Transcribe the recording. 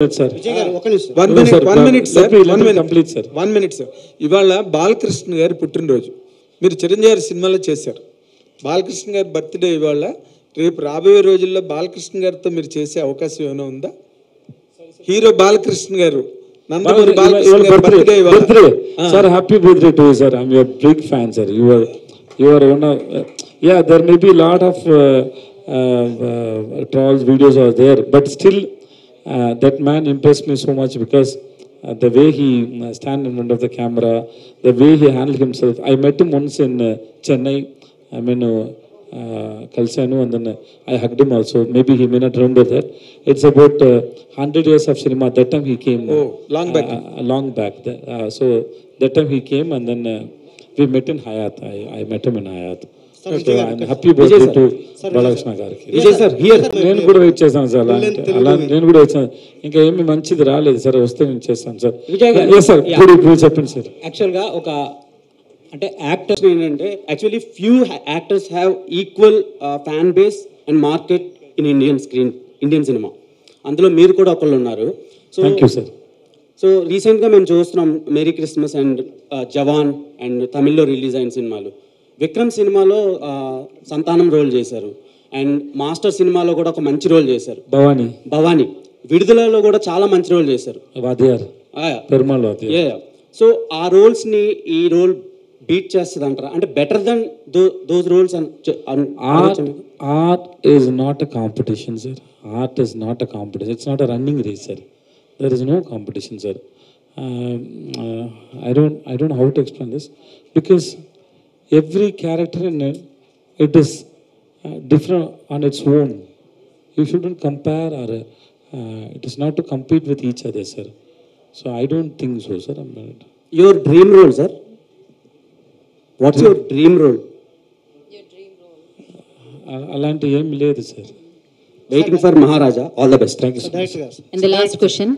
sir. One minute, sir. 1 minute, sir. ఇవాళ బాలకృష్ణ గారి పుట్టినరోజు. మీరు చిరంజీవి గారి సినిమాలో చేశారు. బాలకృష్ణ గారి బర్త్డే ఇవాళ. రేపు రాబోయే రోజుల్లో బాలకృష్ణ గారితో మీరు చేసే అవకాశం ఏమైనా ఉందా? హీరో బాలకృష్ణ గారు నందమూరి బాలకృష్ణ గారి బర్త్డే ఇవాళ. Sir, happy birthday to you, sir. I'm your big fan, sir. You are one of yeah, there may be a lot of trolls videos are there, but still that man impressed me so much because the way he stand in front of the camera, the way he handled himself. I met him once in Chennai. I mean, Kalsanu, and then I hugged him also. Maybe he may not remember that. It's about 100 years of cinema. That time he came. Oh, long back. Long back. So that time he came, and then we met in Hayat. I met him in Hayat. So I'm happy birthday to Balakshna Gariki. Vijay sir, here. నేను కూడా wait చేస్తాను sir. అలా నేను కూడా వచ్చాను. ఇంకా ఏమి మంచిది రాలేదు సార్. వస్తే నేను చేస్తాను సార్. సార్ ఇప్పుడు చెప్పండి సార్. యాక్చువల్గా ఒక అంటే యాక్టర్స్ ఏంటంటే actually few actors have equal fan base and market in Indian cinema. అందులో మీరు కూడా ఒకళ్ళు ఉన్నారు. So thank you sir. So రీసెంట్గా మేము చూస్తున్నాం merry Christmas and Jawan and తమిళ్లో రిలీజ్ అయిన సినిమాలు. విక్రమ్ సినిమాలో సంతానం రోల్ చేశారు అండ్ మాస్టర్ సినిమాలో కూడా ఒక మంచి రోల్ చేశారు. భవానీ విడుదలలో కూడా చాలా మంచి రోల్ చేశారు. సో ఆ రోల్స్ని ఈ రోల్ బీట్ చేస్తుంది అంటారా? అంటే better than those roles. Art is not a competition, sir. Art is not a competition. It's not a running race, sir. There is no competition, sir. I don't know how to explain this because every character in it is different on its own. You shouldn't compare, or it is not to compete with each other, sir. So I don't think so, sir. Your dream role, sir? What's your dream role? అలాంటి ఏం లేదు sir. Waiting for Maharaja. All the best. Thank you so much. And the last question.